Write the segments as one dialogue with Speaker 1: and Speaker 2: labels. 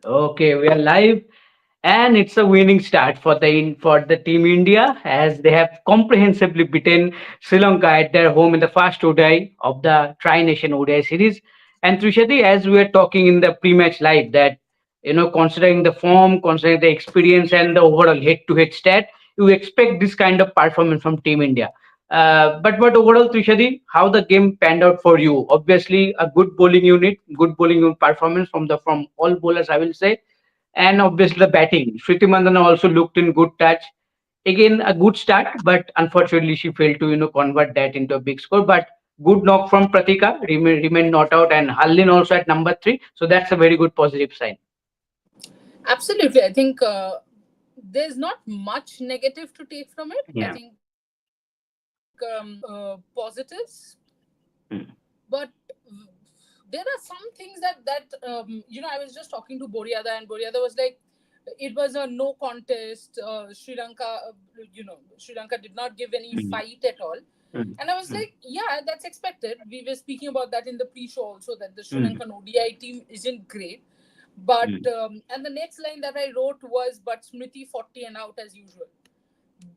Speaker 1: Okay, we are live, and it's a winning start for the team India as they have comprehensively beaten Sri Lanka at their home in the first ODI of the Tri-Nation ODI series. And Trishati, as we were talking in the pre-match live, that considering the form, considering the experience, and the overall head-to-head stat, you expect this kind of performance from Team India. But overall, Trishadi, how the game panned out for you? Obviously, a good bowling unit performance from all bowlers, I will say, and obviously the batting. Shriti Mandana also looked in good touch. Again, a good start, but unfortunately she failed to convert that into a big score. But good knock from Pratika, remained not out, and Hallin also at number three. So that's a very good positive sign.
Speaker 2: Absolutely. I think there's not much negative to take from it. I
Speaker 1: Yeah.
Speaker 2: think positives,
Speaker 1: Mm.
Speaker 2: but there are some things that I was just talking to Boriada, and Boriada was like, it was a no contest. Sri Lanka did not give any
Speaker 1: Mm.
Speaker 2: fight at all.
Speaker 1: Mm.
Speaker 2: And I was
Speaker 1: Mm.
Speaker 2: like, yeah, that's expected. We were speaking about that in the pre-show also, that the Sri
Speaker 1: Mm.
Speaker 2: Lankan ODI team isn't great. But
Speaker 1: Mm.
Speaker 2: and the next line that I wrote was, "But Smriti 40 and out as usual."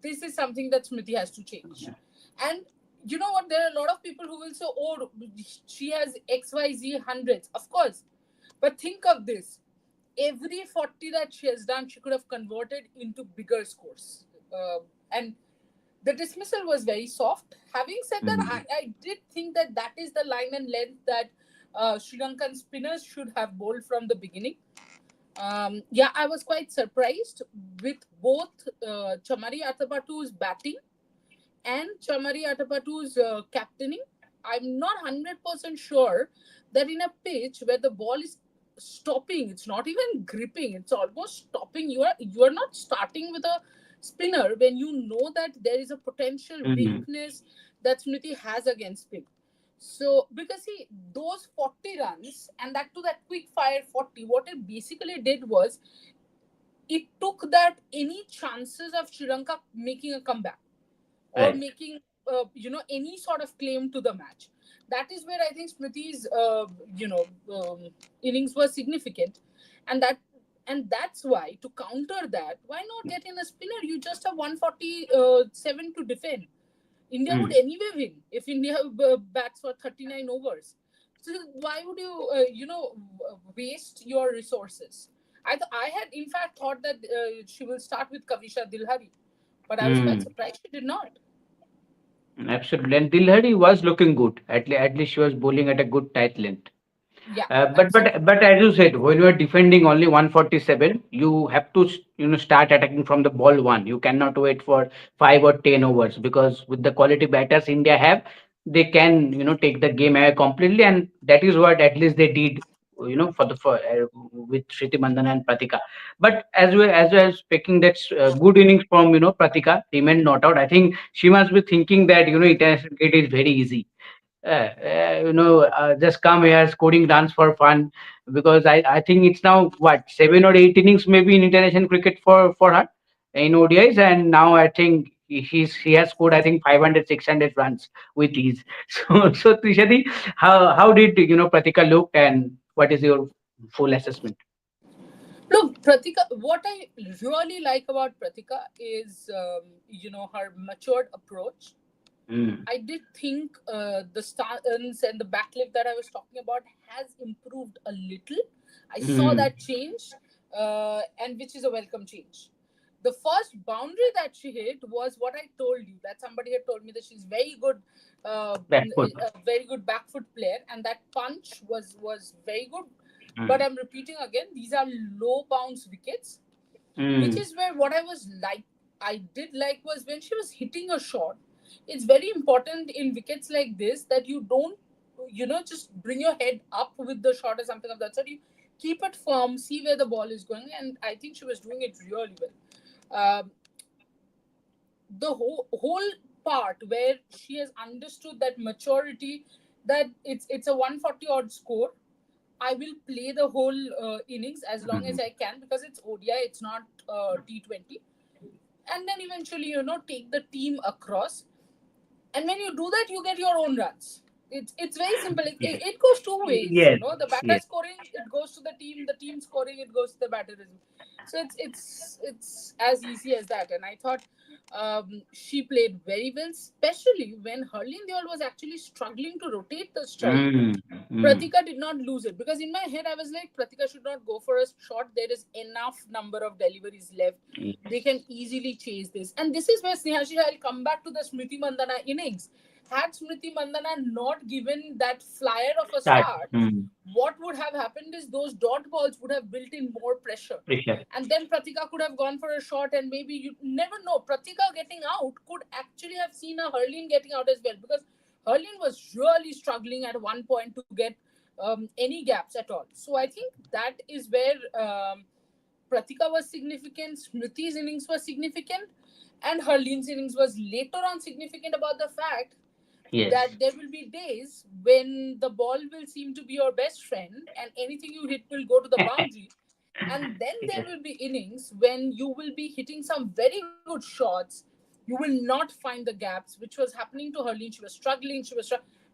Speaker 2: This is something that Smriti has to change. And you know what? There are a lot of people who will say, "Oh, she has XYZ hundreds." Of course, but think of this: every 40 that she has done, she could have converted into bigger scores. And the dismissal was very soft. Having said that,
Speaker 1: Mm.
Speaker 2: I did think that that is the line and length that Sri Lankan spinners should have bowled from the beginning. Yeah, I was quite surprised with both Chamari Atapatu's batting and Chamari Atapatu's captaining. I'm not 100% sure that in a pitch where the ball is stopping, it's not even gripping, it's almost stopping. You are not starting with a spinner when you know that there is a potential
Speaker 1: Mm.
Speaker 2: weakness that Smriti has against spin. So, because see, those 40 runs and that to that quick fire 40, what it basically did was it took that any chances of Sri Lanka making a comeback or
Speaker 1: Right.
Speaker 2: making any sort of claim to the match. That is where I think Smriti's innings were significant, and that's why, to counter that, why not get in a spinner? You just have 147 to defend. India would
Speaker 1: Mm.
Speaker 2: anyway win if India bats for 39 overs. So why would you waste your resources? I had in fact thought that she will start with Kavisha Dilhari, but I was quite
Speaker 1: Mm.
Speaker 2: surprised she did not.
Speaker 1: Absolutely. And Dilhari was looking good. At least she was bowling at a good tight length.
Speaker 2: Yeah,
Speaker 1: But
Speaker 2: absolutely.
Speaker 1: but but as you said, when you are defending only 147, you have to start attacking from the ball one. You cannot wait for 5 or 10 overs because with the quality batters India have, they can take the game away completely, and that is what at least they did. With Shriti Mandana and Pratika. But as well as speaking, that's good innings from Pratika, remained not out. I think she must be thinking that international cricket is very easy, just come here scoring runs for fun, because I think it's now what 7 or 8 innings maybe in international cricket for her in ODIs, and now I think he has scored I think 500 600 runs with ease. So Trishadi, how did Pratika look, and what is your full assessment?
Speaker 2: Look, Pratika, what I really like about Pratika is, her matured approach.
Speaker 1: Mm.
Speaker 2: I did think the stance and the backlift that I was talking about has improved a little. I saw
Speaker 1: Mm.
Speaker 2: that change, and which is a welcome change. The first boundary that she hit was what I told you, that somebody had told me that she's
Speaker 1: Backward.
Speaker 2: a very good back foot player, and that punch was very good. But
Speaker 1: Mm.
Speaker 2: I'm repeating again, these are low bounce wickets, which
Speaker 1: Mm.
Speaker 2: is where what I did like was when she was hitting a shot. It's very important in wickets like this that you don't, just bring your head up with the shot or something of that sort. You keep it firm, see where the ball is going, and I think she was doing it really well. Um, the whole part where she has understood that maturity, that it's a 140 odd score. I will play the whole innings as long as
Speaker 1: Mm.
Speaker 2: I can, because it's ODI, it's not T20. And then eventually, take the team across. And when you do that, you get your own runs. It's very simple.
Speaker 1: Yes.
Speaker 2: It goes two ways.
Speaker 1: Yes.
Speaker 2: The batter
Speaker 1: Yes.
Speaker 2: scoring, it goes to the team scoring, it goes to the batter. So it's as easy as that. And I thought she played very well, especially when Harleen Deol was actually struggling to rotate the strike.
Speaker 1: Mm, mm,
Speaker 2: Pratika did not lose it, because in my head I was like, Pratika should not go for a shot. There is enough number of deliveries left. They can
Speaker 1: yes.
Speaker 2: easily chase this. And this is where, Snehashi, I'll come back to the Smriti Mandana innings. Had Smriti Mandana not given that flyer of a
Speaker 1: Start.
Speaker 2: start,
Speaker 1: Mm,
Speaker 2: what would have happened is those dot balls would have built in more pressure.
Speaker 1: pressure.
Speaker 2: And then Pratika could have gone for a shot, and maybe you never know. Pratika getting out could actually have seen a Hurleen getting out as well, because Hurleen was really struggling at one point to get any gaps at all. So I think that is where Pratika was significant, Smriti's innings was significant, and Hurleen's innings was later on significant about the fact
Speaker 1: Yes.
Speaker 2: that there will be days when the ball will seem to be your best friend and anything you hit will go to the boundary. And then there
Speaker 1: Yes.
Speaker 2: will be innings when you will be hitting some very good shots. You will not find the gaps, which was happening to Hurleen. She was struggling,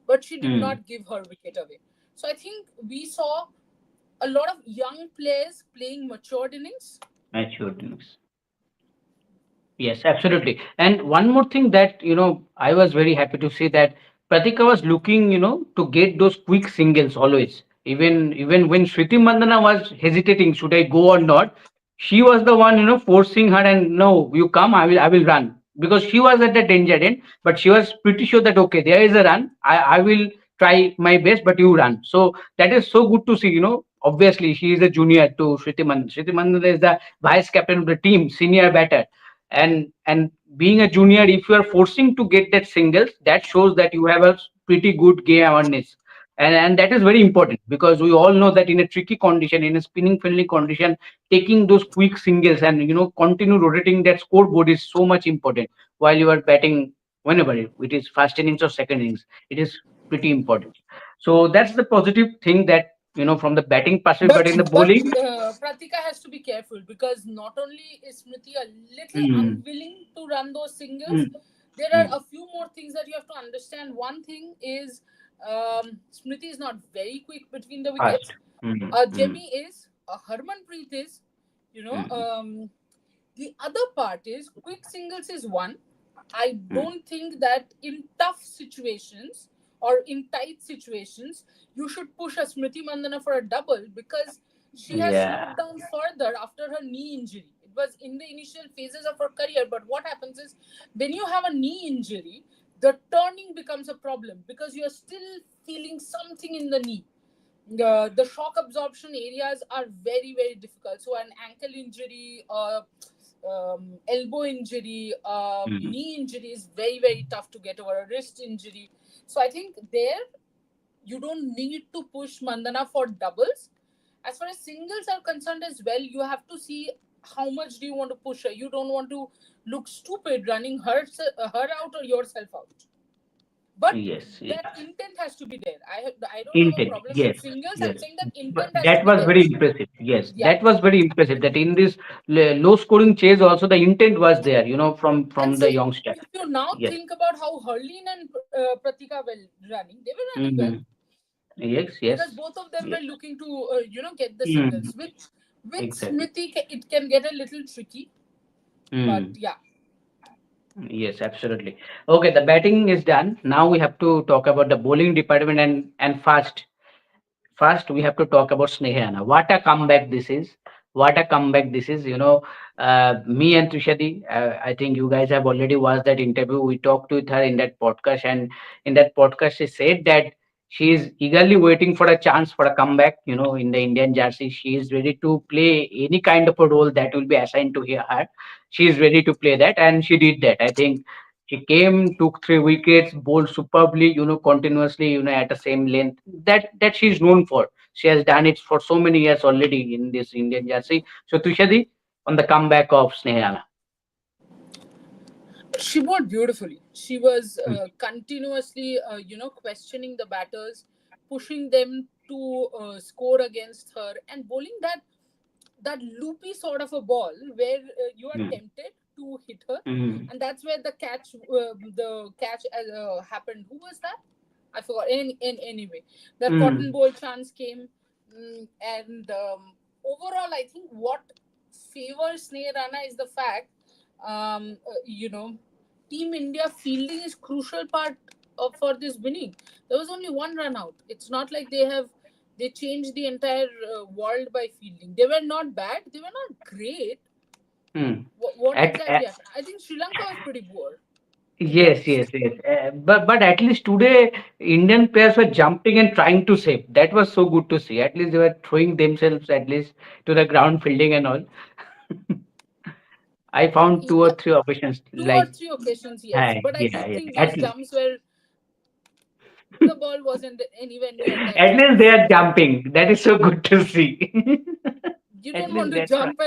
Speaker 2: but she did
Speaker 1: Mm,
Speaker 2: not give her wicket away. So I think we saw a lot of young players playing matured innings.
Speaker 1: matured news. Yes, absolutely. And one more thing that, I was very happy to see that Pratika was looking, to get those quick singles always. Even when Shriti Mandana was hesitating, should I go or not? She was the one, forcing her, and no, you come, I will run. Because she was at the danger end, but she was pretty sure that okay, there is a run. I will try my best, but you run. So that is so good to see, Obviously, she is a junior to Shriti Mandana. Shriti Mandana is the vice captain of the team, senior batter, and being a junior, if you are forcing to get that singles, that shows that you have a pretty good game awareness, and that is very important, because we all know that in a tricky condition, in a spinning friendly condition, taking those quick singles and continue rotating that scoreboard is so much important while you are batting, whenever it is first innings or second innings, it is pretty important. So that's the positive thing that, from the batting perspective.
Speaker 2: But
Speaker 1: But in the
Speaker 2: but
Speaker 1: bowling,
Speaker 2: Pratika has to be careful, because not only is Smriti a little
Speaker 1: mm,
Speaker 2: unwilling to run those singles,
Speaker 1: mm,
Speaker 2: there are
Speaker 1: mm,
Speaker 2: a few more things that you have to understand. One thing is Smriti is not very quick between the
Speaker 1: fast.
Speaker 2: wickets.
Speaker 1: Mm, mm,
Speaker 2: Jemmy is, Harmanpreet is, you know.
Speaker 1: mm,
Speaker 2: The other part is quick singles is one. I
Speaker 1: mm.
Speaker 2: don't think that in tough situations or in tight situations you should push a Smriti Mandana for a double, because she has
Speaker 1: Yeah.
Speaker 2: slowed down further after her knee injury. It was in the initial phases of her career, but what happens is when you have a knee injury, the turning becomes a problem because you are still feeling something in the knee. The shock absorption areas are very very difficult. So an ankle injury, elbow injury,
Speaker 1: Mm.
Speaker 2: knee injury is very very tough to get over. A wrist injury. So I think there you don't need to push Mandana for doubles. As far as singles are concerned as well, you have to see how much do you want to push her. You don't want to look stupid running her out or yourself out. But
Speaker 1: Yes,
Speaker 2: that
Speaker 1: yeah.
Speaker 2: intent has to be there. I don't have a
Speaker 1: Intent.
Speaker 2: problem with
Speaker 1: Yes,
Speaker 2: singles. I'm
Speaker 1: yes.
Speaker 2: saying that
Speaker 1: But
Speaker 2: intent has to
Speaker 1: that
Speaker 2: be
Speaker 1: was
Speaker 2: there.
Speaker 1: very impressive. Yes,
Speaker 2: Yeah.
Speaker 1: that was very impressive. That in this low scoring chase, also the intent was there. From
Speaker 2: And
Speaker 1: the
Speaker 2: see,
Speaker 1: youngster.
Speaker 2: if you now
Speaker 1: Yes.
Speaker 2: think about how Harleen and Pratika were running, they were running well
Speaker 1: Hmm. Yes,
Speaker 2: because
Speaker 1: yes,
Speaker 2: both of them were
Speaker 1: yes.
Speaker 2: looking to get the
Speaker 1: Hmm.
Speaker 2: singles. Which with
Speaker 1: Exactly.
Speaker 2: Smriti it can get a little tricky, but
Speaker 1: Hmm.
Speaker 2: yeah.
Speaker 1: Yes, absolutely. Okay, the batting is done. Now we have to talk about the bowling department and fast. First, we have to talk about Snehana. What a comeback this is! What a comeback this is! Me and Trishadi, I think you guys have already watched that interview. We talked with her in that podcast, and in that podcast, she said that she is eagerly waiting for a chance for a comeback. In the Indian jersey, she is ready to play any kind of a role that will be assigned to her. She is ready to play that, and she did that. I think she came, took 3 wickets, bowled superbly, continuously, at the same length that she's known for. She has done it for so many years already in this Indian jersey. So Tushadi, on the comeback of Snehana.
Speaker 2: She bowled beautifully. She was
Speaker 1: Mm,
Speaker 2: continuously, questioning the batters, pushing them to score against her, and bowling that loopy sort of a ball where you are
Speaker 1: mm,
Speaker 2: tempted to hit her,
Speaker 1: mm.
Speaker 2: and that's where the catch happened. Who was that? I forgot. Anyway, the cotton
Speaker 1: Mm.
Speaker 2: bowl chance came, and overall, I think what favors Sneh Rana is the fact, you know, Team India fielding is crucial part of for this winning. There was only one run out. It's not like they changed the entire world by fielding. They were not bad. They were not great.
Speaker 1: Mm.
Speaker 2: What exactly
Speaker 1: At
Speaker 2: happened? I think Sri Lanka was pretty poor, to be
Speaker 1: Yes,
Speaker 2: honest.
Speaker 1: yes, yes. But at least today, Indian players were jumping and trying to save. That was so good to see. At least they were throwing themselves at least to the ground, fielding and all. I found two or
Speaker 2: Yeah,
Speaker 1: three occasions
Speaker 2: two or
Speaker 1: like,
Speaker 2: three occasions, yes.
Speaker 1: hi,
Speaker 2: But I
Speaker 1: yeah,
Speaker 2: did
Speaker 1: yeah.
Speaker 2: think those
Speaker 1: At least,
Speaker 2: jumps were the ball wasn't anywhere near that
Speaker 1: at least they
Speaker 2: jumps.
Speaker 1: are jumping. That is so good to see.
Speaker 2: You
Speaker 1: At
Speaker 2: don't
Speaker 1: least
Speaker 2: want to
Speaker 1: that's right.
Speaker 2: jump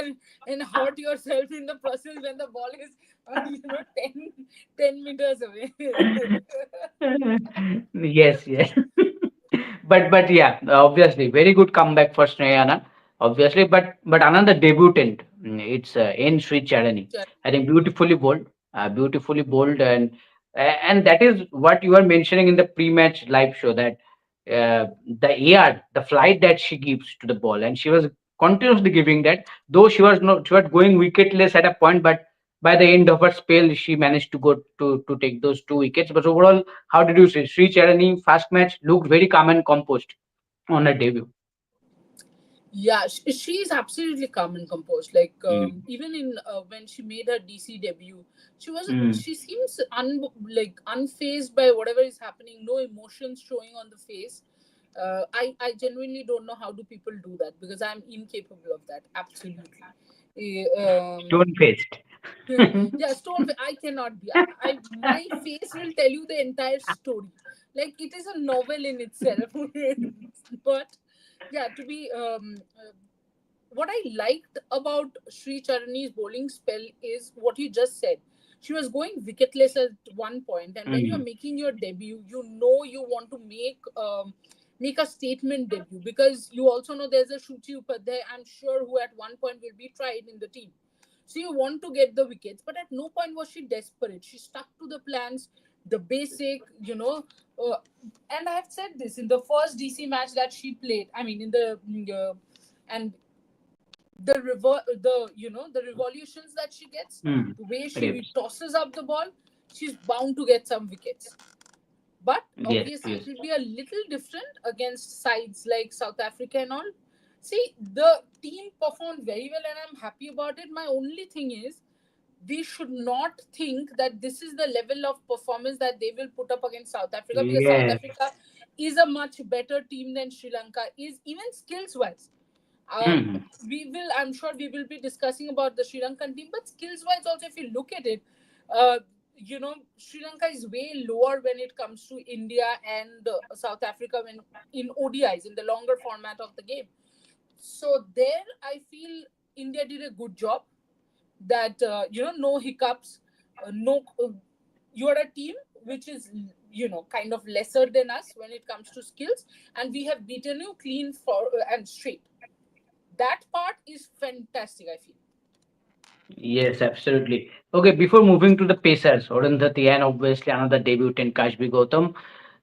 Speaker 2: and hurt yourself in the process when the ball is, 10 meters away.
Speaker 1: Yes, yes. But yeah, obviously, very good comeback for Snehana. Obviously, but another debutant. It's N. Sri Charani. I think beautifully bold, and that is what you are mentioning in the pre-match live show that the air, the flight that she gives to the ball, and she was continuously giving that. Though she was going wicketless at a point, but by the end of her spell, she managed to go to take those two wickets. But overall, how did you see Sri Charani first match looked very calm and composed on her debut?
Speaker 2: Yeah, she is absolutely calm and composed. Like,
Speaker 1: Mm.
Speaker 2: even in when she made her DC debut,
Speaker 1: Mm.
Speaker 2: she seems unfazed by whatever is happening. No emotions showing on the face. I genuinely don't know how do people do that, because I'm incapable of that. Absolutely.
Speaker 1: Stone faced.
Speaker 2: Yeah, I cannot be. My face will tell you the entire story. Like, it is a novel in itself. But yeah, to be what I liked about Sri Charani's bowling spell is what you just said. She was going wicketless at one point, and when you're
Speaker 1: Mm.
Speaker 2: making your debut, you know you want to make a statement debut, because you also know there's a Shuchi Upadhyay, I'm sure, who at one point will be tried in the team. So you want to get the wickets, but at no point was she desperate. She stuck to the plans, the basic, and I have said this in the first DC match that she played. I mean, in the and the revolutions that she gets,
Speaker 1: Mm.
Speaker 2: the way she
Speaker 1: Yes,
Speaker 2: tosses up the ball, she's bound to get some wickets. But
Speaker 1: yes,
Speaker 2: obviously, it
Speaker 1: yes.
Speaker 2: will be a little different against sides like South Africa and all. See, the team performed very well, and I'm happy about it. My only thing is, we should not think that this is the level of performance that they will put up against South Africa, because South
Speaker 1: Yes.
Speaker 2: Africa is a much better team than Sri Lanka is, even skills wise. um,
Speaker 1: Mm.
Speaker 2: I'm sure we will be discussing about the Sri Lankan team, but skills wise also, if you look at it, Sri Lanka is way lower when it comes to India and South Africa when in ODIs, in the longer format of the game. So there, I feel India did a good job. That no hiccups, no. You are a team which is kind of lesser than us when it comes to skills, and we have beaten you clean for and straight. That part is fantastic, I feel.
Speaker 1: Yes, absolutely. Okay, before moving to the Pacers, Arundhati and obviously another debutant Kashbi Gautam,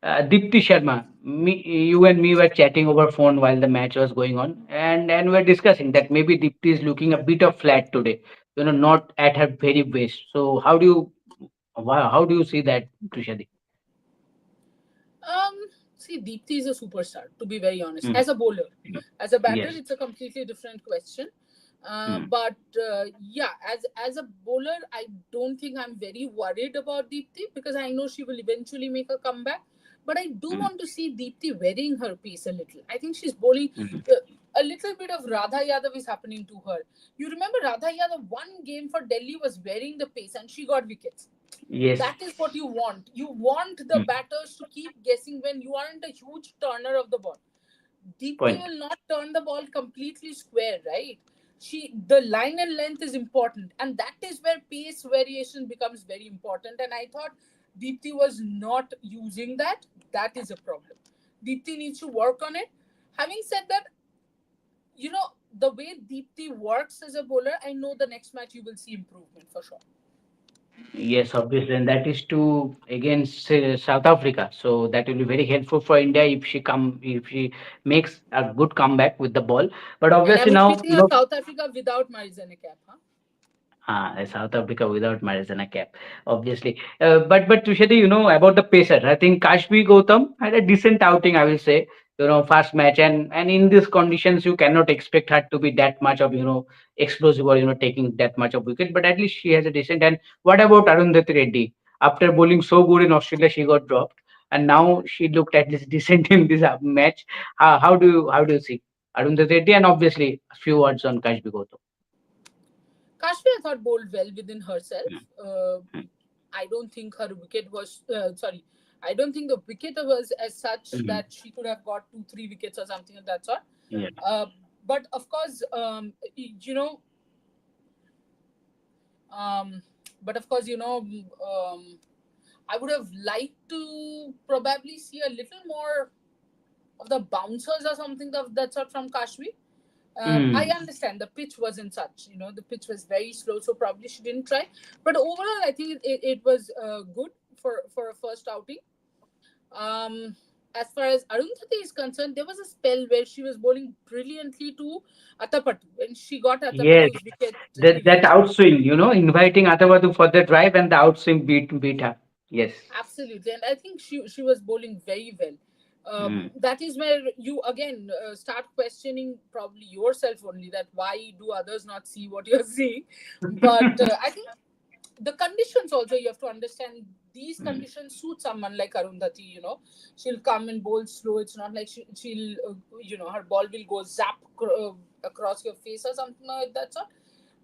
Speaker 1: Dipti Sharma, you and me were chatting over phone while the match was going on, and we're discussing that maybe Dipti is looking a bit of flat today. Not at her very best. So how do you see that, Tushadi?
Speaker 2: Um, See, Deepthi is a superstar, to be very honest.
Speaker 1: Mm.
Speaker 2: As a bowler, as a batter,
Speaker 1: Yes.
Speaker 2: it's a completely different question.
Speaker 1: Mm.
Speaker 2: But yeah, as a bowler, I don't think I'm very worried about Deepthi, because I know she will eventually make a comeback. But I do
Speaker 1: Mm.
Speaker 2: want to see Deepthi varying her pace a little. I think she's bowling
Speaker 1: Mm.
Speaker 2: uh, a little bit of Radha Yadav is happening to her. You remember Radha Yadav, one game for Delhi was varying the pace and she got wickets.
Speaker 1: Yes.
Speaker 2: That is what you want. You want the
Speaker 1: Mm.
Speaker 2: batters to keep guessing when you aren't a huge turner of the ball. Deepti
Speaker 1: Point.
Speaker 2: will not turn the ball completely square, right? The line and length is important, and that is where pace variation becomes very important. And I thought Deepti was not using that. That is a problem. Deepti needs to work on it. Having said that, the way Deepti works as a bowler, I know the next match you will see improvement for sure.
Speaker 1: Yes, obviously, and that is to against South Africa. So that will be very helpful for India if she makes a good comeback with the ball. But
Speaker 2: And I
Speaker 1: obviously
Speaker 2: was
Speaker 1: now,
Speaker 2: picking a South Africa without Marizanne cap, huh?
Speaker 1: South Africa without Marizana cap, obviously. But Tushati, about the pacer. I think Kashmi Gautam had a decent outing. I will say, first match, and in these conditions, you cannot expect her to be that much of explosive or taking that much of wicket. But at least she has a decent. And what about Arundhati Reddy? After bowling so good in Australia, she got dropped, and now she looked at least decent in this match. How do you see Arundhati Reddy? And obviously, a few words on Kashmi Gautam.
Speaker 2: Kashmir, I thought, bowled well within herself. I don't think her wicket was sorry. I don't think the wicket was as such
Speaker 1: Mhm.
Speaker 2: that she could have got two, three wickets or something of that sort.
Speaker 1: Yeah.
Speaker 2: Uh, but of course, you know, um, but of course, I would have liked to probably see a little more of the bouncers or something of that sort from Kashmir. I
Speaker 1: Mm.
Speaker 2: understand the pitch wasn't such, the pitch was very slow, so probably she didn't try. But overall, I think it was good for a first outing. Um, as far as Arundhati is concerned, there was a spell where she was bowling brilliantly to Atapattu when she got
Speaker 1: Yes,
Speaker 2: Atapattu's wicket
Speaker 1: that
Speaker 2: eventually.
Speaker 1: outswing, inviting Atawadu for the drive and the outswing beat her. Yes.
Speaker 2: Absolutely, and I think she was bowling very well.
Speaker 1: Mm.
Speaker 2: That is where you again start questioning probably yourself only, that why do others not see what you're seeing. But I think the conditions also, you have to understand, these
Speaker 1: Mm.
Speaker 2: conditions suit someone like Arundhati. She'll come and bowl slow. It's not like she'll her ball will go zap across your face or something like that sort.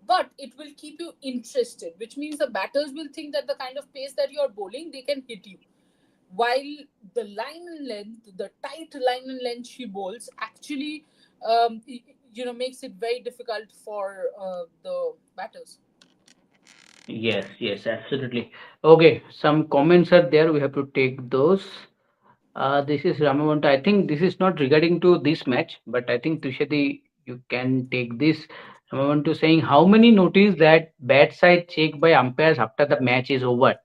Speaker 2: But it will keep you interested, which means the batters will think that the kind of pace that you're bowling, they can hit you. While the line and length, the tight line and length she bowls, actually makes it very difficult for the batters.
Speaker 1: Yes, yes, absolutely. Okay, some comments are there. We have to take those. This is Ramavanta. I think this is not regarding to this match, but I think Tushati, you can take this. Ramavanta saying how many notice that bad side check by umpires after the match is over.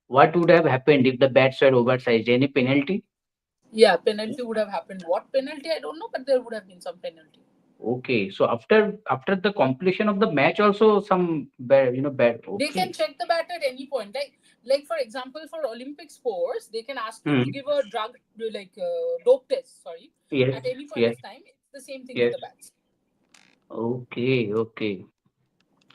Speaker 1: What would have happened if the bats were oversized? Any penalty?
Speaker 2: Yeah, penalty would have happened. What penalty, I don't know, but there would have been some penalty.
Speaker 1: Okay, so after the completion of the match, also some bad, bad.
Speaker 2: They can
Speaker 1: Okay.
Speaker 2: check the bat at any point. Like for example, for Olympic sports, they can ask you to
Speaker 1: Hmm.
Speaker 2: give a drug, like dope test. Sorry,
Speaker 1: Yes,
Speaker 2: at any point
Speaker 1: yes,
Speaker 2: of time. It's the same thing with
Speaker 1: yes.
Speaker 2: the bats.
Speaker 1: Okay, okay,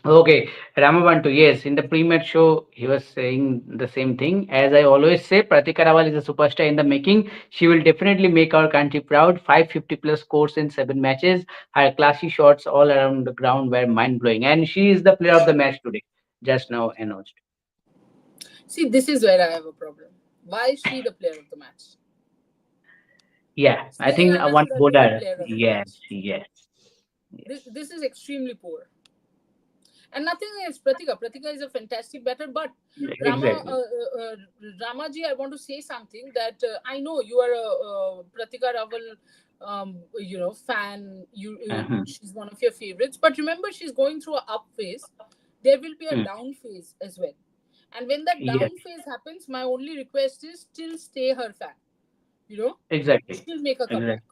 Speaker 1: okay. Ramabantu, yes, in the pre-match show, he was saying the same thing. As I always say, Pratika Rawal is a superstar in the making. She will definitely make our country proud. 550 plus scores in 7 matches. Her classy shots all around the ground were mind blowing, and she is the player of the match today. Just now announced.
Speaker 2: See, this is where I have a problem. Why is she the player of the match?
Speaker 1: Yeah, I
Speaker 2: Sneha
Speaker 1: think
Speaker 2: Anna
Speaker 1: one
Speaker 2: should have been the
Speaker 1: bowler.
Speaker 2: player of the
Speaker 1: Yes,
Speaker 2: match.
Speaker 1: yes,
Speaker 2: This
Speaker 1: yes.
Speaker 2: is extremely poor. And nothing against Pratika. Pratika is a fantastic batter, but
Speaker 1: Exactly.
Speaker 2: Ramaji, I want to say something that I know you are a Pratika Raval, fan.
Speaker 1: Uh-huh.
Speaker 2: She's one of your favorites, but remember, she's going through a up phase. There will be a
Speaker 1: Mm.
Speaker 2: down phase as well, and when that
Speaker 1: Yes,
Speaker 2: down phase happens, my only request is still stay her fan. You know,
Speaker 1: exactly.
Speaker 2: she'll make a
Speaker 1: Exactly.
Speaker 2: comeback.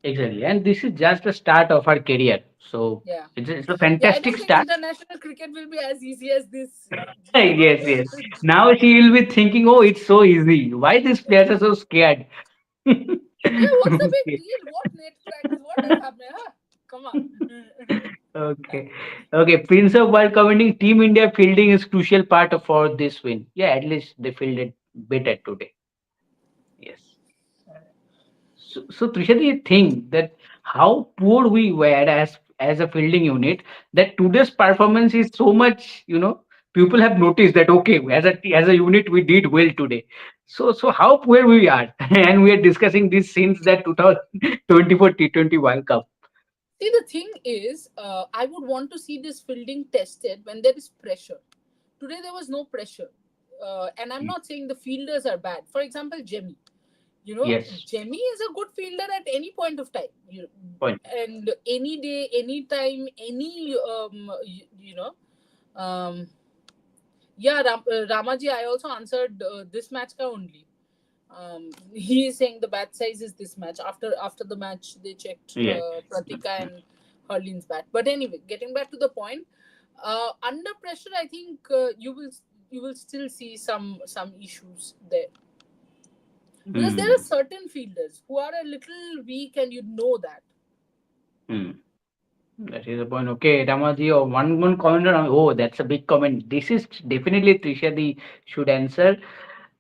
Speaker 1: Exactly. And this is just the start of her career. So
Speaker 2: Yeah.
Speaker 1: it's a
Speaker 2: Yeah, I
Speaker 1: fantastic
Speaker 2: don't think
Speaker 1: start.
Speaker 2: international cricket will be as easy as this.
Speaker 1: Yes, yes. Now she will be thinking, oh, it's so easy. Why these players are so scared?
Speaker 2: Yeah, what's the big
Speaker 1: Okay.
Speaker 2: deal? What net practice? What is happening? Huh? Come on.
Speaker 1: Okay. Okay. Prince of World commenting Team India fielding is crucial part of for this win. Yeah, at least they fielded better today. Yes. So Trishati, you think that how poor we were as a fielding unit that today's performance is so much, people have noticed that okay, as a unit we did well today. So how poor we are, and we are discussing this since that 2024 T20 World Cup.
Speaker 2: See, the thing is, I would want to see this fielding tested when there is pressure. Today, there was no pressure. And I'm
Speaker 1: Mm.
Speaker 2: not saying the fielders are bad. For example, Jemmy.
Speaker 1: Yes,
Speaker 2: Jemmy is a good fielder at any point of time.
Speaker 1: point.
Speaker 2: And any day, any time, any, um, Yeah, Ramaji, I also answered this match ka only. He is saying the bat size is this match. After the match, they checked
Speaker 1: Yes.
Speaker 2: Pratika and Harlin's bat. But anyway, getting back to the point, under pressure, I think you will still see some issues there, because there are
Speaker 1: Hmm.
Speaker 2: certain fielders who are a little weak, and you know that.
Speaker 1: Hmm. That is the point. Okay, Ramaji, oh, one comment. Oh, that's a big comment. This is definitely Trisha the should answer.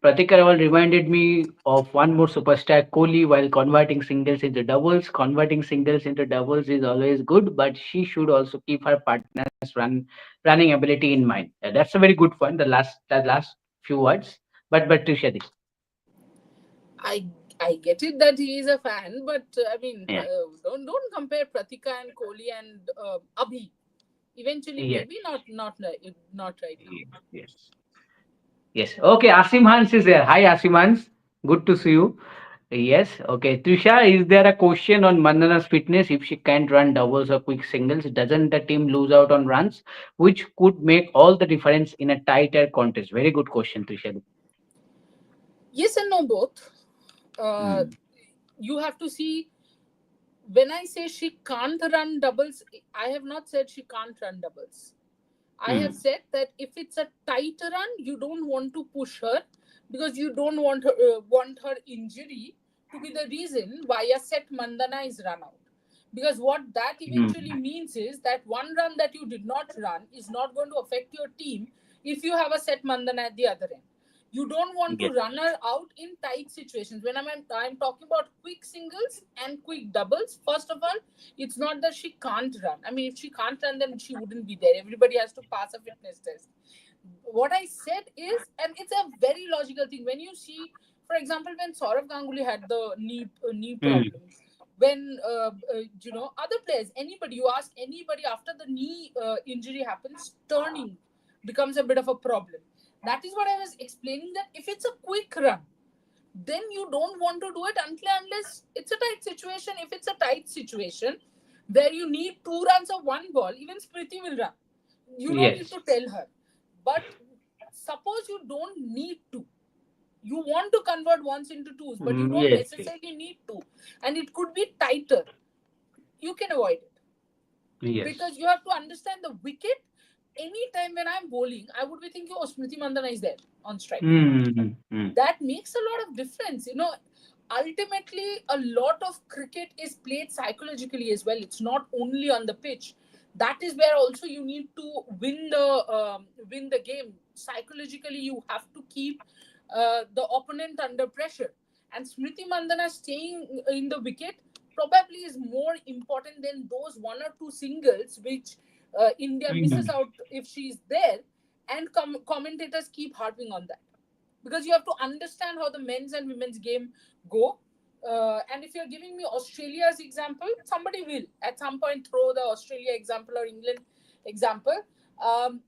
Speaker 1: Pratik Arawal reminded me of one more superstar, Kohli, while converting singles into doubles. Converting singles into doubles is always good, but she should also keep her partner's running ability in mind. That's a very good point. The last few words. But Trisha, this.
Speaker 2: I get it that he is a fan, but I mean,
Speaker 1: Yeah.
Speaker 2: don't compare Pratika and Kohli and Abhi. Eventually,
Speaker 1: Yes.
Speaker 2: maybe not right now.
Speaker 1: Yes. Yes. Okay, Asim Hans is there. Hi, Asim Hans. Good to see you. Yes. Okay. Trisha, is there a question on Mandana's fitness? If she can't run doubles or quick singles, doesn't the team lose out on runs, which could make all the difference in a tighter contest? Very good question, Trisha.
Speaker 2: Yes and no, both. Uh,
Speaker 1: Mm.
Speaker 2: you have to see, when I say she can't run doubles, I have not said she can't run doubles. I have
Speaker 1: Mm.
Speaker 2: said that if it's a tight run, you don't want to push her, because you don't want her injury to be the reason why a set Mandana is run out. Because what that eventually
Speaker 1: Mm.
Speaker 2: means is that one run that you did not run is not going to affect your team if you have a set Mandana at the other end. You don't want to
Speaker 1: Yes.
Speaker 2: run her out in tight situations. When I'm talking about quick singles and quick doubles, first of all, it's not that she can't run. I mean, if she can't run, then she wouldn't be there. Everybody has to pass a fitness test. What I said is, and it's a very logical thing. When you see, for example, when Saurav Ganguly had the knee
Speaker 1: Mm.
Speaker 2: problem, when other players, anybody, you ask anybody after the knee injury happens, turning becomes a bit of a problem. That is what I was explaining. That if it's a quick run, then you don't want to do it unless it's a tight situation. If it's a tight situation where you need two runs of one ball, even Spriti will run. You don't need
Speaker 1: Yes.
Speaker 2: to tell her. But suppose you don't need to. You want to convert ones into twos, but you don't
Speaker 1: Yes. Yes.
Speaker 2: necessarily need to. And it could be tighter. You can avoid it,
Speaker 1: Yes.
Speaker 2: because you have to understand the wicket. Anytime when I'm bowling, I would be thinking, oh, Smriti Mandana is there on strike.
Speaker 1: Mm. Mm.
Speaker 2: That makes a lot of difference. Ultimately, a lot of cricket is played psychologically as well. It's not only on the pitch. That is where also you need to win the game psychologically. You have to keep the opponent under pressure, and Smriti Mandana staying in the wicket probably is more important than those one or two singles which India misses
Speaker 1: Mm.
Speaker 2: out if she is there, and commentators keep harping on that, because you have to understand how the men's and women's game go. And if you're giving me Australia's example, somebody will at some point throw the Australia example or England example. Um,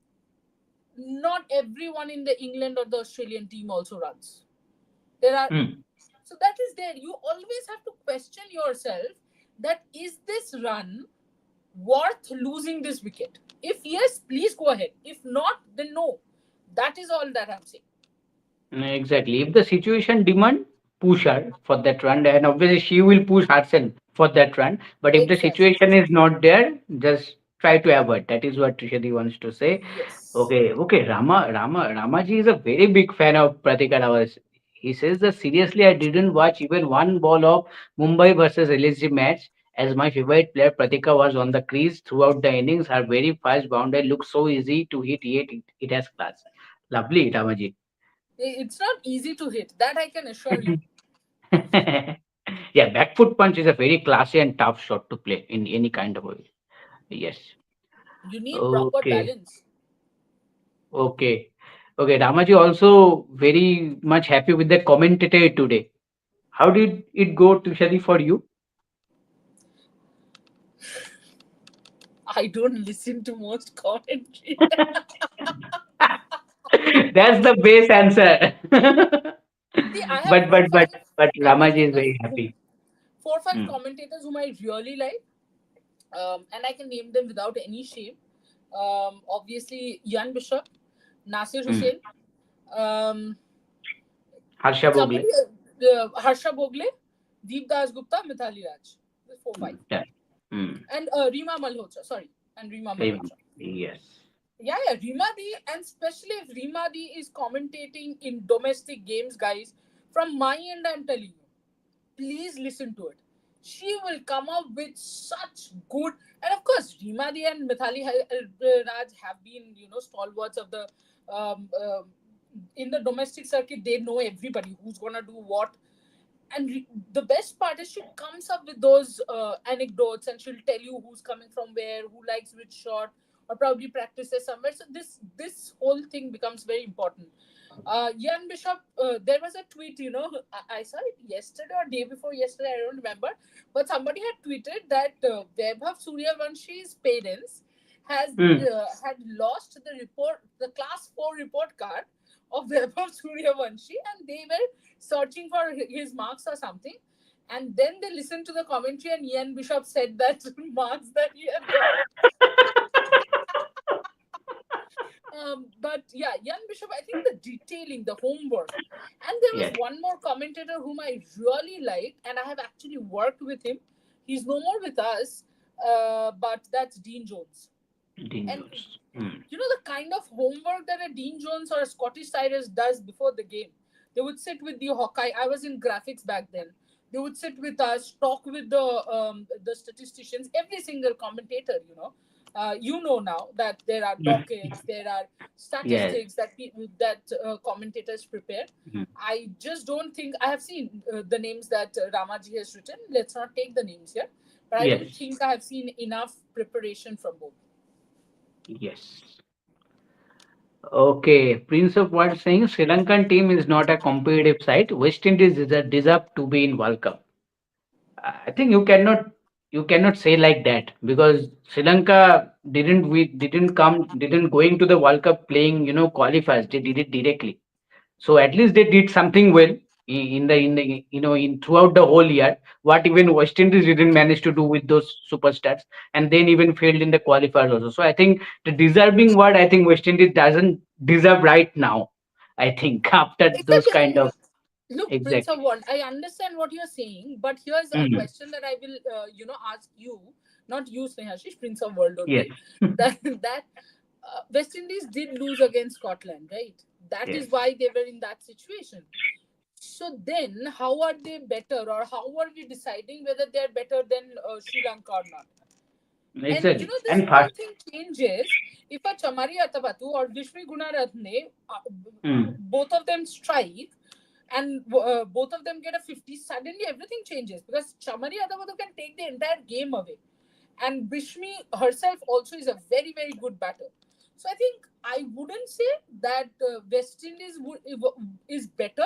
Speaker 2: Not everyone in the England or the Australian team also runs. There are,
Speaker 1: Mm.
Speaker 2: so that is there. You always have to question yourself, that is this run worth losing this wicket? If yes, please go ahead. If not, then no. That is all that I'm saying.
Speaker 1: Exactly. If the situation demand, push her for that run, and obviously she will push herself for that run. But if the
Speaker 2: Exactly.
Speaker 1: situation is not there, just try to avoid. That is what Trishadi wants to say.
Speaker 2: Yes.
Speaker 1: Okay, okay. Ramaji is a very big fan of Pratik Arawal. He says that seriously, I didn't watch even one ball of Mumbai versus LSG match. As my favorite player Pratika was on the crease throughout the innings, her very fast boundary looks so easy to hit, yet it has class. Lovely, Ramaji.
Speaker 2: It's not easy to hit. That I can assure you.
Speaker 1: Yeah, back foot punch is a very classy and tough shot to play in any kind of way. Yes.
Speaker 2: You need proper
Speaker 1: Okay.
Speaker 2: balance.
Speaker 1: Okay. Okay. Ramaji also very much happy with the commentator today. How did it go, Tushadi, for you?
Speaker 2: I don't listen to most commentary.
Speaker 1: That's the base answer.
Speaker 2: See, I have
Speaker 1: but
Speaker 2: four or
Speaker 1: but but
Speaker 2: five
Speaker 1: but Ramaji is
Speaker 2: commentators
Speaker 1: very
Speaker 2: whom
Speaker 1: happy.
Speaker 2: four or five
Speaker 1: Mm.
Speaker 2: commentators whom I really like, and I can name them without any shame. Obviously, Jan Bishop. Nasir
Speaker 1: Hmm.
Speaker 2: Hussain, um,
Speaker 1: Harsha
Speaker 2: somebody,
Speaker 1: Bhogle.
Speaker 2: Harsha Bhogle, Deep Das Gupta, Mithali Raj. That's 4 5.
Speaker 1: Yeah. Hmm.
Speaker 2: And Rima Malhotra, sorry. And Rima
Speaker 1: Very-
Speaker 2: Malhotra.
Speaker 1: Yes.
Speaker 2: Yeah, yeah, Rima Di, and especially if Rima Di is commentating in domestic games, guys, from my end, I'm telling you, please listen to it. She will come up with such good, and of course, Rimadi and Mithali Raj have been, stalwarts of the um, um in the domestic circuit. They know everybody who's gonna do what, and the best part is she comes up with those anecdotes, and she'll tell you who's coming from where, who likes which shot, or probably practices somewhere. So this whole thing becomes very important. Jan Bishop, there was a tweet, I saw it yesterday or day before yesterday, I don't remember, but somebody had tweeted that Vaibhav Suryavanshi's parents has
Speaker 1: Hmm.
Speaker 2: had lost the class 4 report card of Vaibhav Suryavanshi, and they were searching for his marks or something. And then they listened to the commentary, and Ian Bishop said that marks that he had got. But yeah, Ian Bishop, I think the detailing, the homework. And there was
Speaker 1: Yes.
Speaker 2: one more commentator whom I really liked, and I have actually worked with him. He's no more with us, but that's Dean Jones.
Speaker 1: Dean
Speaker 2: And
Speaker 1: Jones. Hmm.
Speaker 2: the kind of homework that a Dean Jones or a Scottish Cyrus does before the game. They would sit with the Hawkeye. I was in graphics back then. They would sit with us, talk with the statisticians, every single commentator. Now that there are
Speaker 1: Hmm.
Speaker 2: dockets, there are
Speaker 1: Yes.
Speaker 2: statistics that commentators prepare.
Speaker 1: Hmm.
Speaker 2: I just don't think I have seen the names that Ramaji has written. Let's not take the names here, but I don't
Speaker 1: Yes.
Speaker 2: think I have seen enough preparation from both.
Speaker 1: Yes. Okay. Prince of What saying Sri Lankan team is not a competitive side. West Indies deserve to be in World Cup. I think you cannot say like that because Sri Lanka didn't going to the World Cup playing qualifiers. They did it directly. So at least they did something well in the in throughout the whole year. What even West Indies didn't manage to do with those superstars, and then even failed in the qualifiers also. So I think the deserving word I think West Indies doesn't deserve right now. I think after those kind
Speaker 2: Exactly.
Speaker 1: of
Speaker 2: Look, Prince of
Speaker 1: exactly.
Speaker 2: Wand, I understand what you're saying, but here's a
Speaker 1: Mm,
Speaker 2: question that I will, ask you, not you, Snehashish, Prince of World
Speaker 1: yes.
Speaker 2: only. That West Indies did lose against Scotland, right? That is
Speaker 1: Yes.
Speaker 2: why they were in that situation. So then, how are they better, or how are we deciding whether they're better than Sri Lanka or not? And
Speaker 1: Exactly.
Speaker 2: this
Speaker 1: And
Speaker 2: whole
Speaker 1: first.
Speaker 2: thing changes if a Chamari Atabatu or Vishnu Gunaratne,
Speaker 1: Mm,
Speaker 2: both of them strike, and both of them get a 50. Suddenly everything changes because Chamari Atabatu can take the entire game away, and Bishmi herself also is a very very good batter. So I think I wouldn't say that West Indies is better.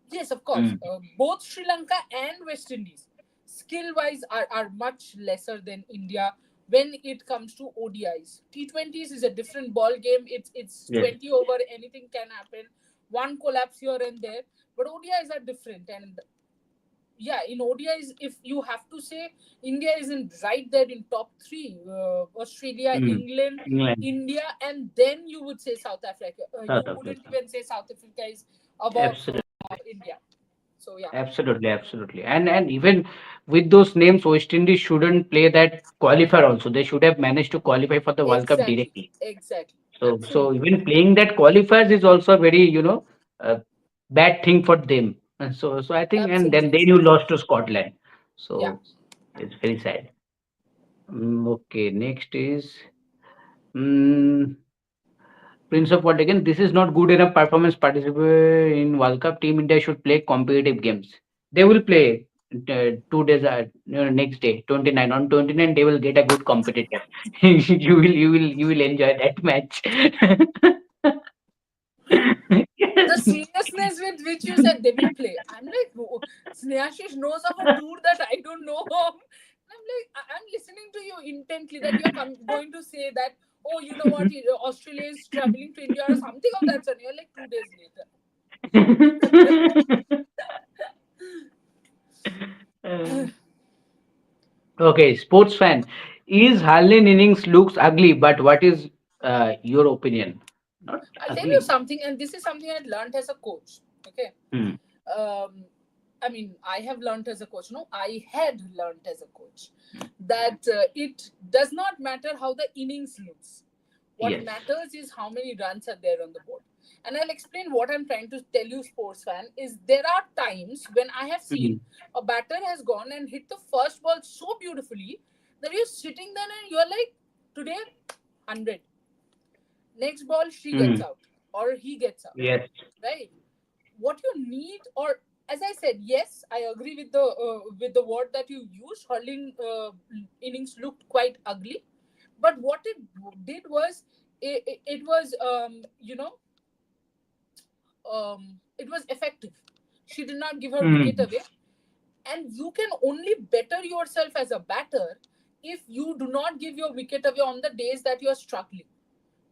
Speaker 2: Yes, of course,
Speaker 1: mm,
Speaker 2: both Sri Lanka and West Indies skill wise are much lesser than India when it comes to ODIs. T20s is a different ball game. It's
Speaker 1: yes.
Speaker 2: 20 over, anything can happen. One collapse here and there, but ODIs are different. And yeah, in ODIs, if you have to say, India isn't right there in top three. Australia,
Speaker 1: Mm.
Speaker 2: England,
Speaker 1: England,
Speaker 2: India, and then you would say South Africa. You
Speaker 1: South
Speaker 2: wouldn't
Speaker 1: Africa.
Speaker 2: even say South Africa is above
Speaker 1: Absolutely.
Speaker 2: India. So yeah,
Speaker 1: Absolutely, absolutely. And even with those names, West Indies shouldn't play that qualifier also. They should have managed to qualify for the World Cup
Speaker 2: exactly,
Speaker 1: directly.
Speaker 2: exactly,
Speaker 1: So
Speaker 2: absolutely,
Speaker 1: even playing that qualifiers is also a very, uh, bad thing for them. And so I think, and then
Speaker 2: absolutely,
Speaker 1: you lost to Scotland.
Speaker 2: yeah.
Speaker 1: So it's very sad. Okay, next is mm Prince of what again? This is not good enough performance. Participate in World Cup. Team India should play competitive games. They will play 2 days. Next day, 29. On 29, they will get a good competitor. You will enjoy that match.
Speaker 2: The
Speaker 1: Yes.
Speaker 2: seriousness with which you said they will play, I'm like, oh, Snehashish knows of a tour that I don't know of. I'm like, I'm listening to you intently that you're going to say that, oh, you know what, Australia is traveling to India or something of that sort. You're like 2 days later.
Speaker 1: Uh, okay, sports fan. Is Harlan innings looks ugly, but what is your opinion? Not
Speaker 2: I'll tell you
Speaker 1: ugly.
Speaker 2: something, and this is something I learned as a coach. Okay.
Speaker 1: Hmm.
Speaker 2: Um, I mean, I have learned as a coach. No, I had learned as a coach that it does not matter how the innings looks. What
Speaker 1: Yes.
Speaker 2: matters is how many runs are there on the board. And I'll explain what I'm trying to tell you, sports fan, is there are times when I have
Speaker 1: Hmm.
Speaker 2: seen a batter has gone and hit the first ball so beautifully that you're sitting there and you're like, today, 100. Next ball, she gets
Speaker 1: Hmm.
Speaker 2: out or he gets out,
Speaker 1: Yes.
Speaker 2: right? What you need, or as I said, yes, I agree with the word that you used. Hurling innings looked quite ugly, but what it did was it was it was effective. She did not give her wicket
Speaker 1: Hmm.
Speaker 2: away, and you can only better yourself as a batter if you do not give your wicket away on the days that you are struggling.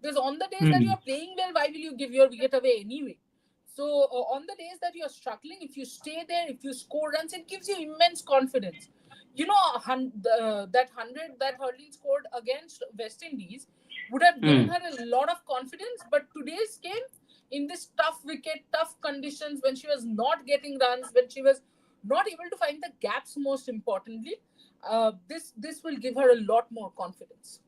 Speaker 2: Because on the days that you
Speaker 1: Hmm.
Speaker 2: are playing well, why will you give your wicket away anyway? So on the days that you are struggling, if you stay there, if you score runs, it gives you immense confidence. You know, that 100 that Hurling scored against West Indies would have given
Speaker 1: Hmm.
Speaker 2: her a lot of confidence. But today's game, in this tough wicket, tough conditions, when she was not getting runs, when she was not able to find the gaps, most importantly, this will give her a lot more confidence.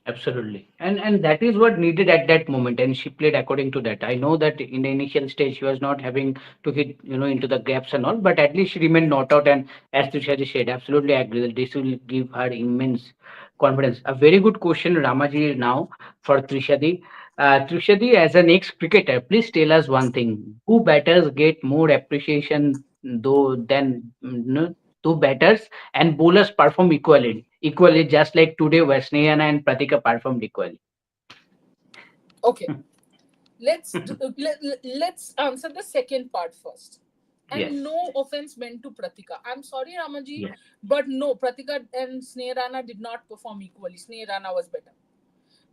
Speaker 1: Absolutely. And that is what needed at that moment, and she played according to that. I know that in the initial stage she was not having to hit, into the gaps and all, but at least she remained not out. And as Tushari said, absolutely agree that this will give her immense confidence. A very good question, Ramaji, now for Trishadi. Trishadi, as an ex-cricketer, please tell us one thing: who batters get more appreciation though than two batters, and bowlers perform equally, just like today Vaishnayan and Pratika performed equally.
Speaker 2: Okay, let's answer the second part first.
Speaker 1: Yes,
Speaker 2: And no offense meant to Pratika. I'm sorry, Ramaji,
Speaker 1: yes,
Speaker 2: but no, Pratika and Sneh Rana did not perform equally. Sneh Rana was better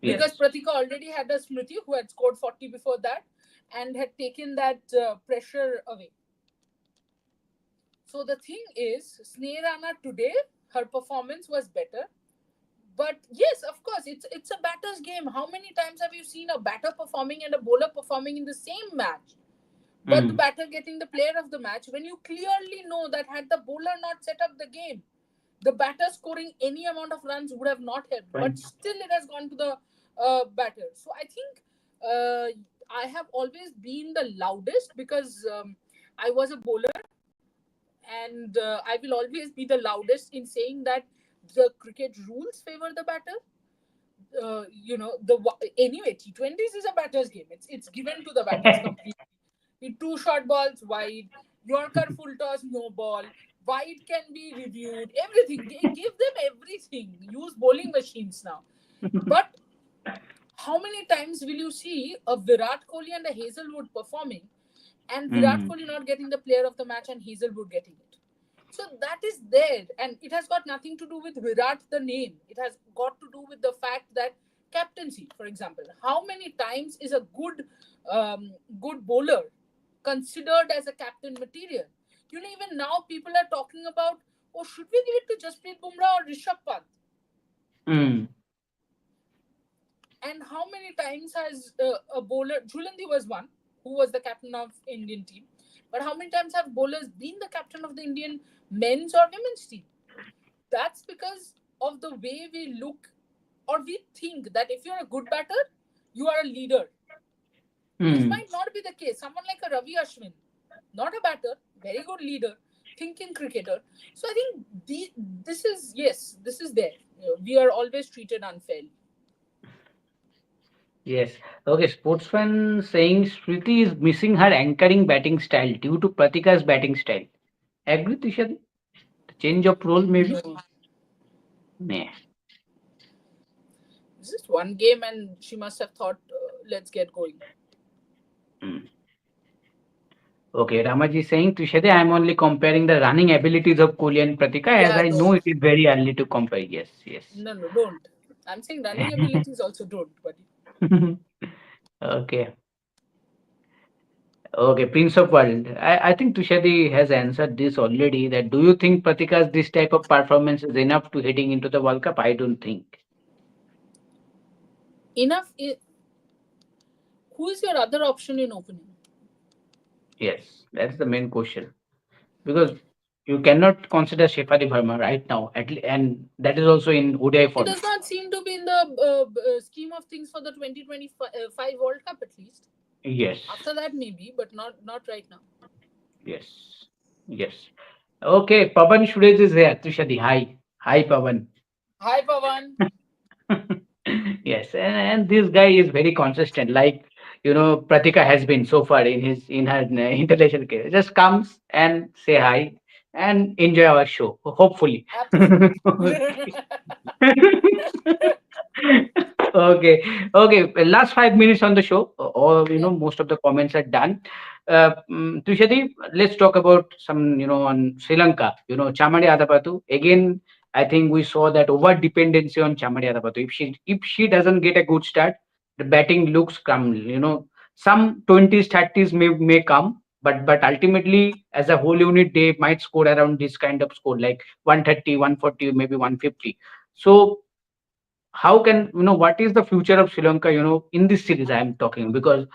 Speaker 2: because
Speaker 1: yes.
Speaker 2: Pratika already had a Smriti who had scored 40 before that and had taken that pressure away. So the thing is, Sneh Rana today, her performance was better. But yes, of course, it's a batter's game. How many times have you seen a batter performing and a bowler performing in the same match? But the
Speaker 1: Mm,
Speaker 2: batter getting the player of the match when you clearly know that had the bowler not set up the game, the batter scoring any amount of runs would have not helped. But
Speaker 1: fine.
Speaker 2: still, it has gone to the batter. So I think I have always been the loudest because I was a bowler, and I will always be the loudest in saying that the cricket rules favor the batter. Anyway, T20s is a batter's game. It's given to the batters completely. With two short balls wide, Yorker full toss no ball, wide can be reviewed, everything. Give them everything. Use bowling machines now. But how many times will you see a Virat Kohli and a Hazelwood performing, and Virat
Speaker 1: Mm,
Speaker 2: Kohli not getting the player of the match and Hazelwood getting it? So that is there, and it has got nothing to do with Virat, the name. It has got to do with the fact that captaincy, for example, how many times is a good bowler considered as a captain material? Even now people are talking about, oh, should we give it to Jasprit Bumrah or Rishabh Pant?
Speaker 1: mm,
Speaker 2: And how many times has a bowler, Julandi was one who was the captain of Indian team, but how many times have bowlers been the captain of the Indian men's or women's team? That's because of the way we look, or we think that if you're a good batter, you are a leader. This
Speaker 1: mm.
Speaker 2: might not be the case. Someone like a Ravi Ashwin, not a batter, very good leader, thinking cricketer. So I think this is, yes, this is there. We are always treated unfairly.
Speaker 1: Yes. Okay, sportsman saying Smriti is missing her anchoring batting style due to Pratika's batting style. Agree, Tushadi? The change of role, maybe?
Speaker 2: No,
Speaker 1: Nah.
Speaker 2: it's just one game, and she must have thought, let's get going.
Speaker 1: Mm. Okay, Ramaji saying, Tushade, I'm only comparing the running abilities of Kohli and Pratika as
Speaker 2: Yeah,
Speaker 1: I know
Speaker 2: don't.
Speaker 1: it is very early to compare. Yes, yes.
Speaker 2: No, no, don't. I'm saying running abilities also don't, buddy.
Speaker 1: Okay. Okay, Prince of World. I think Tushadi has answered this already. That do you think Pratika's this type of performance is enough to heading into the World Cup? I don't think.
Speaker 2: Enough. who is your other option in opening?
Speaker 1: Yes, that's the main question because you cannot consider Shefali Verma right now, and that is also in ODI
Speaker 2: He does
Speaker 1: format.
Speaker 2: not seem to be in the scheme of things for the 2025 World Cup at least.
Speaker 1: Yes,
Speaker 2: After that, maybe, but not right now.
Speaker 1: yes, yes. Okay, Pavan Shuraj is here. Tushadi, hi, hi, Pavan.
Speaker 2: Hi, Pawan.
Speaker 1: Yes, and this guy is very consistent. Like Pratika has been so far in her international career. Just comes and say hi and enjoy our show. Hopefully.
Speaker 2: Absolutely.
Speaker 1: Okay, okay. Last 5 minutes on the show, or
Speaker 2: Yeah.
Speaker 1: most of the comments are done. Tushadi, let's talk about some, on Sri Lanka. Chamari Adapatu again. I think we saw that over dependency on Chamari Adapatu. If she doesn't get a good start, the batting looks come. Some 20s, 30s may come, but ultimately as a whole unit they might score around this kind of score like 130, 140, maybe 150. So how can what is the future of Sri Lanka in this series I am talking, because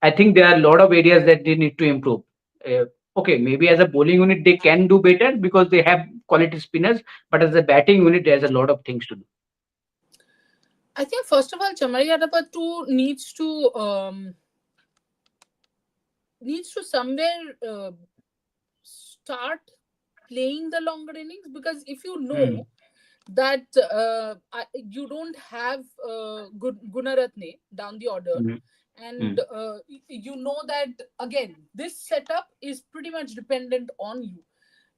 Speaker 1: I think there are a lot of areas that they need to improve. uh, okay, maybe as a bowling unit they can do better because they have quality spinners, but as a batting unit there's a lot of things to do.
Speaker 2: I think first of all, Chamari Adapattu needs to somewhere start playing the longer innings, because if you
Speaker 1: Hmm.
Speaker 2: know that you don't have Gunaratne down the order,
Speaker 1: Hmm. Hmm.
Speaker 2: and you know that again this setup is pretty much dependent on you,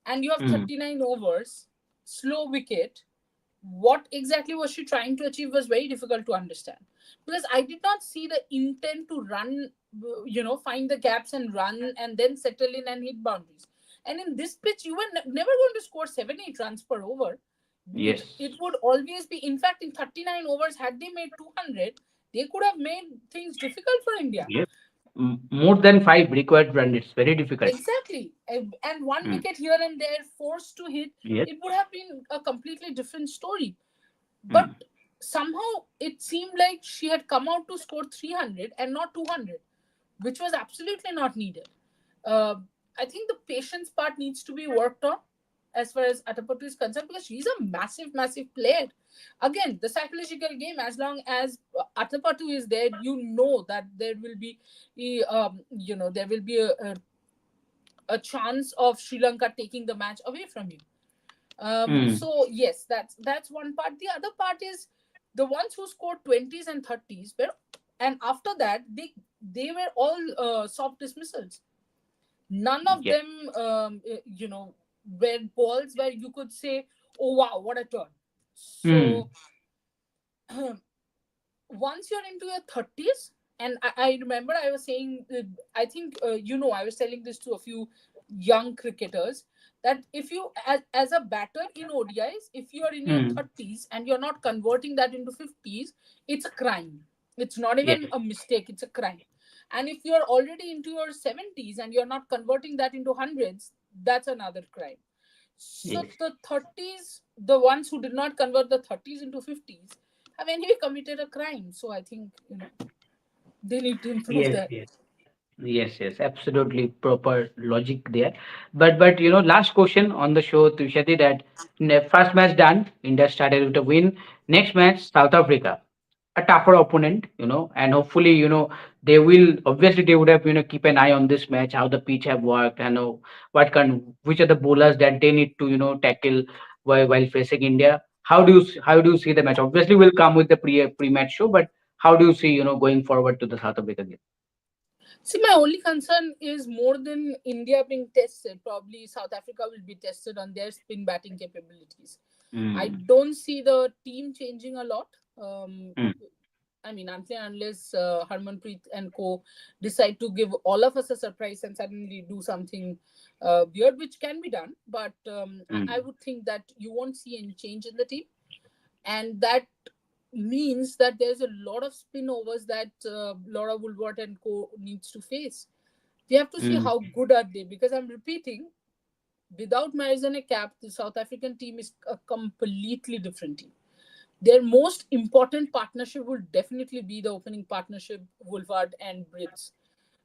Speaker 2: and you have
Speaker 1: Hmm.
Speaker 2: 39 overs, slow wicket. What exactly was she trying to achieve was very difficult to understand, because I did not see the intent to run, find the gaps and run and then settle in and hit boundaries. And in this pitch you were never going to score 7 8 runs per over. It
Speaker 1: Yes.
Speaker 2: would always be, in fact, in 39 overs, had they made 200, they could have made things difficult for India.
Speaker 1: Yes. More than five required run, it's very difficult.
Speaker 2: Exactly. And one
Speaker 1: Hmm.
Speaker 2: wicket here and there forced to hit,
Speaker 1: Yes.
Speaker 2: it would have been a completely different story. But
Speaker 1: Hmm.
Speaker 2: somehow it seemed like she had come out to score 300 and not 200, which was absolutely not needed. Uh, I think the patience part needs to be worked on as far as Atapattu is concerned, because she's a massive, massive player. Again, the psychological game, as long as Atapattu is there, you know that there will be, there will be a chance of Sri Lanka taking the match away from you.
Speaker 1: Hmm.
Speaker 2: So yes, that's one part. The other part is the ones who scored 20s and 30s were, and after that they were all soft dismissals. None of
Speaker 1: Yes.
Speaker 2: them, were balls where you could say, "Oh wow, what a turn!"
Speaker 1: Hmm.
Speaker 2: So once you're into your 30s, and I remember I was saying, I think, I was telling this to a few young cricketers, that if you, as a batter in ODIs, if you're in your
Speaker 1: Hmm.
Speaker 2: 30s and you're not converting that into 50s, it's a crime. It's not
Speaker 1: Yes.
Speaker 2: even a mistake, it's a crime. And if you're already into your 70s and you're not converting that into hundreds, that's another crime. So
Speaker 1: Yes.
Speaker 2: the 30s, the ones who did not convert the 30s into 50s, have anyway committed a crime. So I think, they need to improve
Speaker 1: Yes.
Speaker 2: that.
Speaker 1: Yes. Yes, yes, absolutely proper logic there. But last question on the show, Tushati, that first match done, India started with a win. Next match, South Africa, a tougher opponent, and hopefully, they will obviously they would have keep an eye on this match, how the pitch have worked, and which are the bowlers that they need to tackle while facing India. How do you see the match? Obviously, we'll come with the pre-match show, but how do you see going forward to the South Africa game?
Speaker 2: See, my only concern is more than India being tested. Probably South Africa will be tested on their spin batting capabilities. I
Speaker 1: Mm.
Speaker 2: don't see the team changing a lot. Um,
Speaker 1: Mm.
Speaker 2: I mean, unless Harmanpreet and co decide to give all of us a surprise and suddenly do something weird, which can be done. But I
Speaker 1: Mm.
Speaker 2: would think that you won't see any change in the team, and that means that there's a lot of spin overs that Laura Woolward and co needs to face. We have to see
Speaker 1: Mm.
Speaker 2: how good are they, because I'm repeating, without Marizane Cap, the South African team is a completely different team. Their most important partnership would definitely be the opening partnership, Woolward and Brits.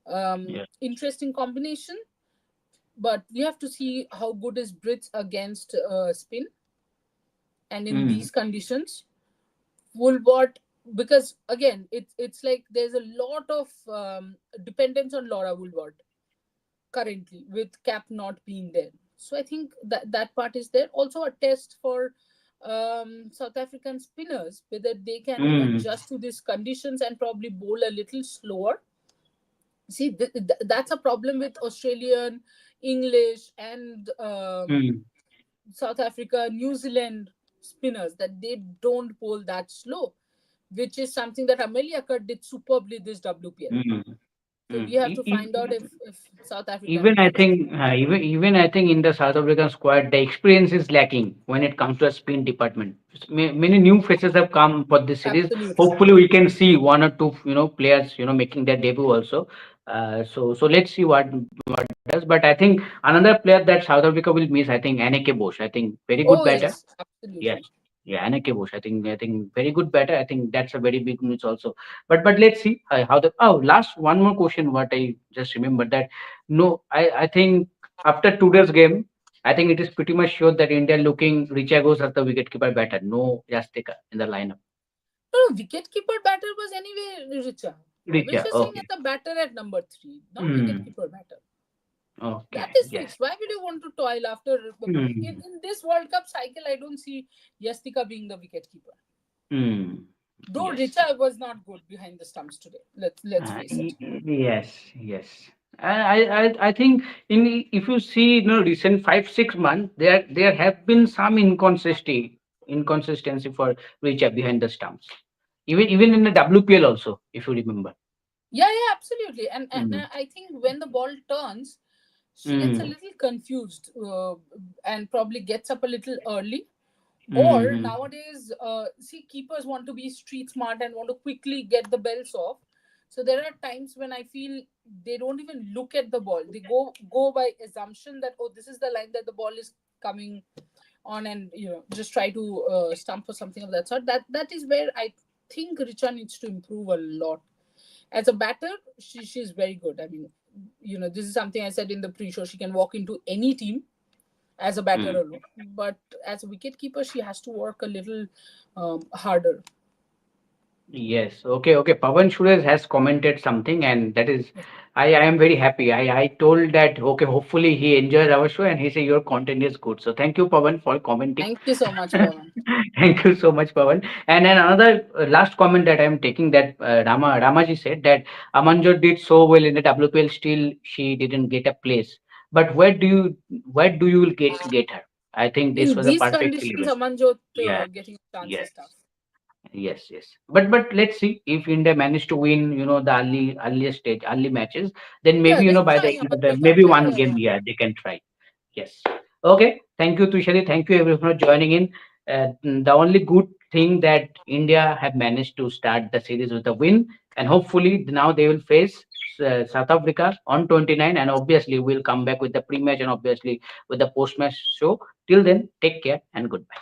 Speaker 1: Yeah.
Speaker 2: Interesting combination, but we have to see how good is Brits against spin, and in
Speaker 1: Mm.
Speaker 2: these conditions, Woolward, because again, it's like there's a lot of dependence on Laura Woolward currently with Cap not being there. So I think that that part is there. Also a test for South African spinners, whether they can
Speaker 1: Mm.
Speaker 2: adjust to these conditions and probably bowl a little slower. See, that's a problem with Australian, English, and
Speaker 1: Mm.
Speaker 2: South Africa, New Zealand spinners, that they don't bowl that slow, which is something that Amelia Kurt did superbly this WPL.
Speaker 1: Mm.
Speaker 2: So
Speaker 1: Mm.
Speaker 2: we have to find out if South Africa
Speaker 1: Even I
Speaker 2: improves.
Speaker 1: think, even I think in the South African squad, the experience is lacking when it comes to a spin department. Many new faces have come for this series.
Speaker 2: Absolutely.
Speaker 1: Hopefully, we can see one or two, players, making their debut also. So let's see what does. But I think another player that South Africa will miss, I think Anneke Bosch. I think very good
Speaker 2: Oh
Speaker 1: batter.
Speaker 2: yes,
Speaker 1: Yes.
Speaker 2: absolutely.
Speaker 1: Yeah, Anneke Bush. I think very good batter. I think that's a very big news also. But let's see how the last one more question. What I just remembered that no, I think after today's game, I think it is pretty much sure that India looking Richagos as the wicketkeeper batter. No Jastika in the lineup.
Speaker 2: No, wicketkeeper batter was anyway Richa.
Speaker 1: Richa.
Speaker 2: Vishwa Singh
Speaker 1: Okay.
Speaker 2: is the batter at number three, not
Speaker 1: Hmm.
Speaker 2: wicketkeeper batter. That
Speaker 1: Okay.
Speaker 2: is
Speaker 1: Yes.
Speaker 2: fixed. Why would you want to toil after
Speaker 1: Hmm.
Speaker 2: in this World Cup cycle? I don't see Yastika being the wicketkeeper.
Speaker 1: Hmm.
Speaker 2: Though
Speaker 1: Yes.
Speaker 2: Richa was not good behind the stumps today. Let's face it.
Speaker 1: Yes, yes. I think if you see, recent 5 6 months, there have been some inconsistency for Richa behind the stumps. Even in the WPL also, if you remember.
Speaker 2: Yeah, yeah, absolutely. And
Speaker 1: Mm.
Speaker 2: I think when the ball turns, she gets a
Speaker 1: Mm.
Speaker 2: little confused and probably gets up a little early. Or
Speaker 1: Mm.
Speaker 2: nowadays, see, keepers want to be street smart and want to quickly get the bells off. So there are times when I feel they don't even look at the ball. They go by assumption that, oh, this is the line that the ball is coming on, and just try to stump or something of that sort. That is where I think Richa needs to improve a lot. As a batter, she's very good. I mean, this is something I said in the pre-show. She can walk into any team as a batter
Speaker 1: Mm.
Speaker 2: alone, but as a wicket keeper, she has to work a little harder.
Speaker 1: Yes. Okay. Okay. Pavan Suresh has commented something, and that is, I am very happy. I told that, okay, hopefully he enjoys our show, and he said your content is good. So thank you, Pavan, for commenting.
Speaker 2: Thank you so much, Pawan.
Speaker 1: Thank you so much, Pavan. And then another last comment that I am taking, that Ramaji said that Amanjot did so well in the WPL, still she didn't get a place. But where do you get her? I think this
Speaker 2: In
Speaker 1: was a
Speaker 2: these
Speaker 1: perfect
Speaker 2: conditions,
Speaker 1: 11.
Speaker 2: Amanjot
Speaker 1: Yes.
Speaker 2: getting a chance
Speaker 1: Yes.
Speaker 2: is tough.
Speaker 1: Yes, yes. But let's see if India manage to win, the earliest stage, early matches, then
Speaker 2: Yeah,
Speaker 1: maybe,
Speaker 2: they're
Speaker 1: by the
Speaker 2: trying
Speaker 1: end of the
Speaker 2: Amanjot out.
Speaker 1: maybe
Speaker 2: Yeah,
Speaker 1: one
Speaker 2: yeah,
Speaker 1: game,
Speaker 2: yeah.
Speaker 1: yeah, they can try. Yes. Okay. Thank you, Tushari. Thank you everyone for joining in. The only good thing that India have managed to start the series with a win, and hopefully now they will face South Africa on 29, and obviously we'll come back with the pre-match and obviously with the post-match show. Till then, take care and goodbye.